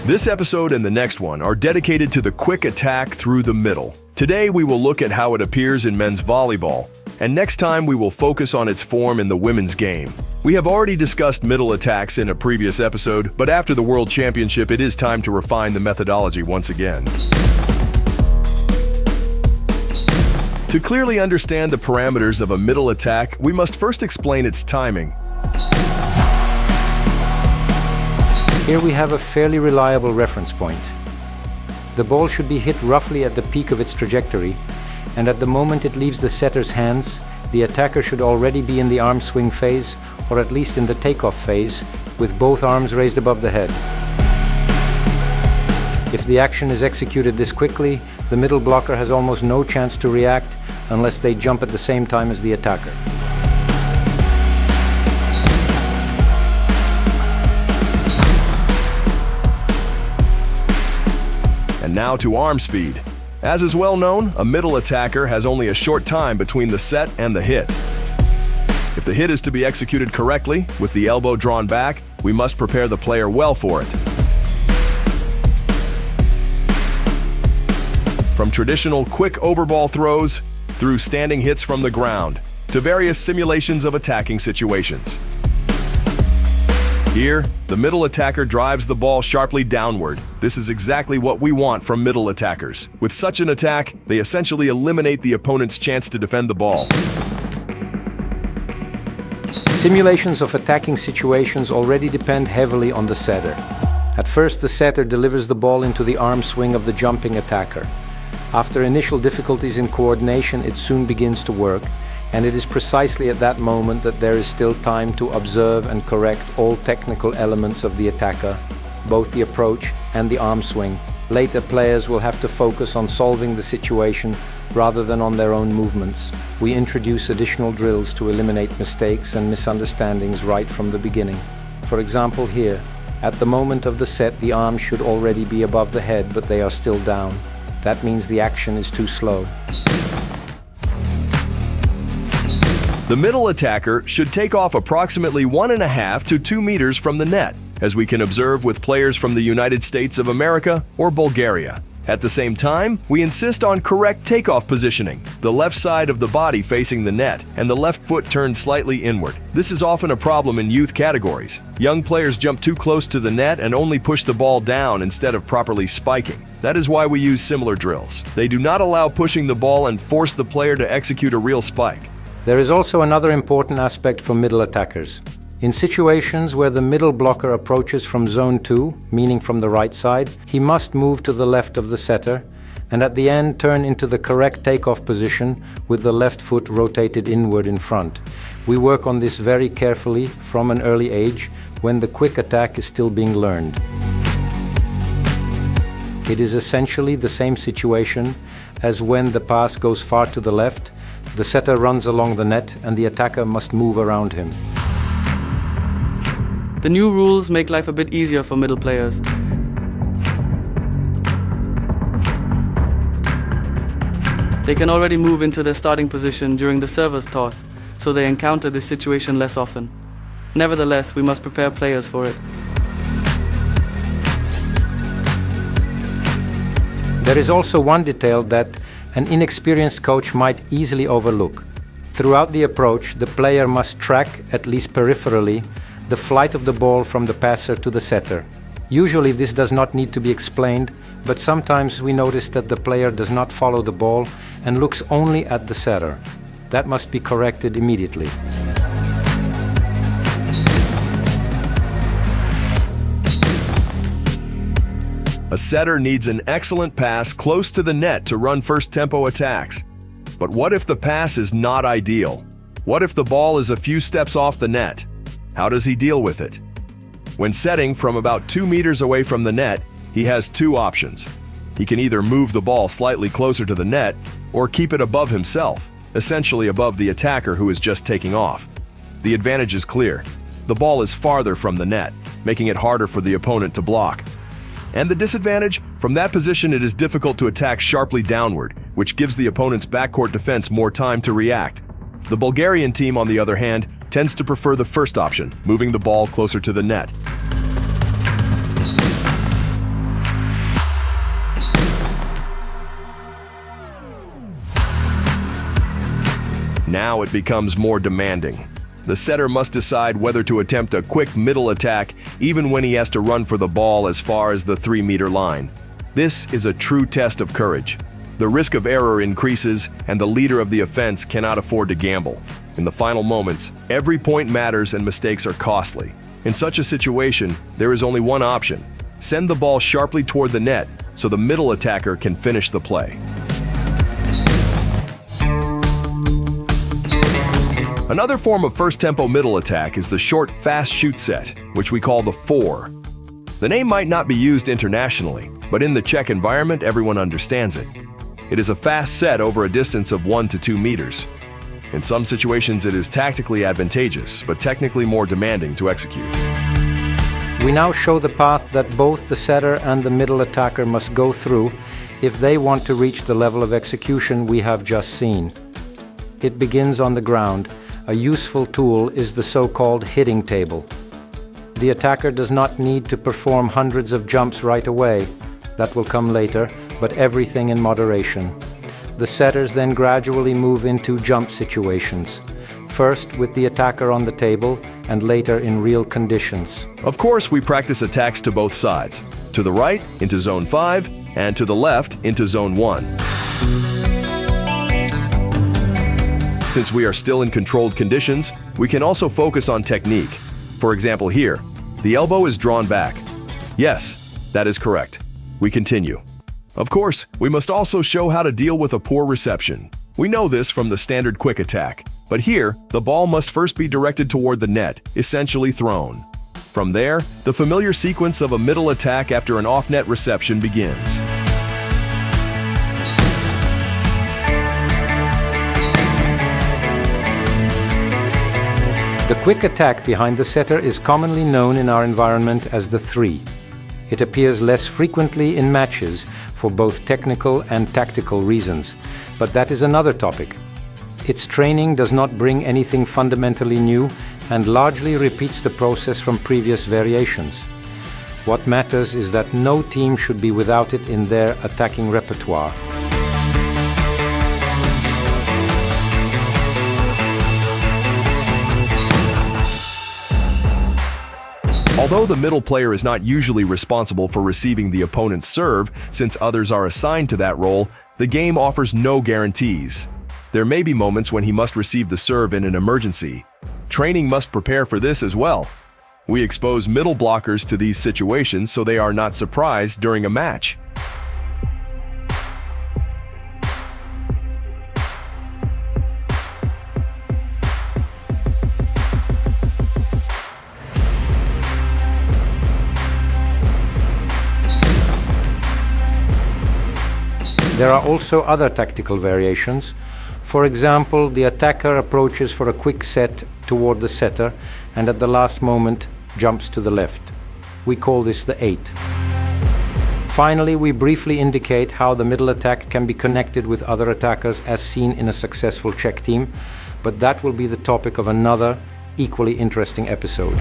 This episode and the next one are dedicated to the quick attack through the middle. Today we will look at how it appears in men's volleyball, and next time we will focus on its form in the women's game. We have already discussed middle attacks in a previous episode, but after the World Championship it is time to refine the methodology once again. To clearly understand the parameters of a middle attack, we must first explain its timing. Here we have a fairly reliable reference point. The ball should be hit roughly at the peak of its trajectory, and at the moment it leaves the setter's hands, the attacker should already be in the arm swing phase, or at least in the takeoff phase, with both arms raised above the head. If the action is executed this quickly, the middle blocker has almost no chance to react unless they jump at the same time as the attacker. And now to arm speed. As is well known, a middle attacker has only a short time between the set and the hit. If the hit is to be executed correctly, with the elbow drawn back, we must prepare the player well for it. From traditional quick overball throws, through standing hits from the ground, to various simulations of attacking situations. Here, the middle attacker drives the ball sharply downward. This is exactly what we want from middle attackers. With such an attack, they essentially eliminate the opponent's chance to defend the ball. Simulations of attacking situations already depend heavily on the setter. At first, the setter delivers the ball into the arm swing of the jumping attacker. After initial difficulties in coordination, it soon begins to work, and it is precisely at that moment that there is still time to observe and correct all technical elements of the attacker, both the approach and the arm swing. Later, players will have to focus on solving the situation rather than on their own movements. We introduce additional drills to eliminate mistakes and misunderstandings right from the beginning. For example, here, at the moment of the set, the arms should already be above the head, but they are still down. That means the action is too slow. The middle attacker should take off approximately 1.5 to 2 meters from the net, as we can observe with players from the United States of America or Bulgaria. At the same time, we insist on correct takeoff positioning, the left side of the body facing the net and the left foot turned slightly inward. This is often a problem in youth categories. Young players jump too close to the net and only push the ball down instead of properly spiking. That is why we use similar drills. They do not allow pushing the ball and force the player to execute a real spike. There is also another important aspect for middle attackers. In situations where the middle blocker approaches from zone 2, meaning from the right side, he must move to the left of the setter and at the end turn into the correct takeoff position with the left foot rotated inward in front. We work on this very carefully from an early age when the quick attack is still being learned. It is essentially the same situation as when the pass goes far to the left, the setter runs along the net and the attacker must move around him. The new rules make life a bit easier for middle players. They can already move into their starting position during the server's toss, so they encounter this situation less often. Nevertheless, we must prepare players for it. There is also one detail that an inexperienced coach might easily overlook. Throughout the approach, the player must track, at least peripherally, the flight of the ball from the passer to the setter. Usually this does not need to be explained, but sometimes we notice that the player does not follow the ball and looks only at the setter. That must be corrected immediately. A setter needs an excellent pass close to the net to run first tempo attacks. But what if the pass is not ideal? What if the ball is a few steps off the net? How does he deal with it? When setting from about 2 meters away from the net, he has two options. He can either move the ball slightly closer to the net or keep it above himself, essentially above the attacker who is just taking off. The advantage is clear. The ball is farther from the net, making it harder for the opponent to block. And the disadvantage? From that position it is difficult to attack sharply downward, which gives the opponent's backcourt defense more time to react. The Bulgarian team, on the other hand, tends to prefer the first option, moving the ball closer to the net. Now it becomes more demanding. The setter must decide whether to attempt a quick middle attack even when he has to run for the ball as far as the 3-meter line. This is a true test of courage. The risk of error increases, and the leader of the offense cannot afford to gamble. In the final moments, every point matters and mistakes are costly. In such a situation, there is only one option: send the ball sharply toward the net so the middle attacker can finish the play. Another form of first-tempo middle attack is the short, fast shoot set, which we call the 4. The name might not be used internationally, but in the Czech environment, everyone understands it. It is a fast set over a distance of 1 to 2 meters. In some situations, it is tactically advantageous, but technically more demanding to execute. We now show the path that both the setter and the middle attacker must go through if they want to reach the level of execution we have just seen. It begins on the ground. A useful tool is the so-called hitting table. The attacker does not need to perform hundreds of jumps right away. That will come later, but everything in moderation. The setters then gradually move into jump situations, first with the attacker on the table and later in real conditions. Of course, we practice attacks to both sides, to the right into zone 5 and to the left into zone 1. Since we are still in controlled conditions, we can also focus on technique. For example here, the elbow is drawn back. Yes, that is correct. We continue. Of course, we must also show how to deal with a poor reception. We know this from the standard quick attack, but here, the ball must first be directed toward the net, essentially thrown. From there, the familiar sequence of a middle attack after an off-net reception begins. The quick attack behind the setter is commonly known in our environment as the 3. It appears less frequently in matches for both technical and tactical reasons, but that is another topic. Its training does not bring anything fundamentally new and largely repeats the process from previous variations. What matters is that no team should be without it in their attacking repertoire. Although the middle player is not usually responsible for receiving the opponent's serve, since others are assigned to that role, the game offers no guarantees. There may be moments when he must receive the serve in an emergency. Training must prepare for this as well. We expose middle blockers to these situations so they are not surprised during a match. There are also other tactical variations. For example, the attacker approaches for a quick set toward the setter and at the last moment jumps to the left. We call this the 8. Finally, we briefly indicate how the middle attack can be connected with other attackers as seen in a successful Czech team, but that will be the topic of another, equally interesting episode.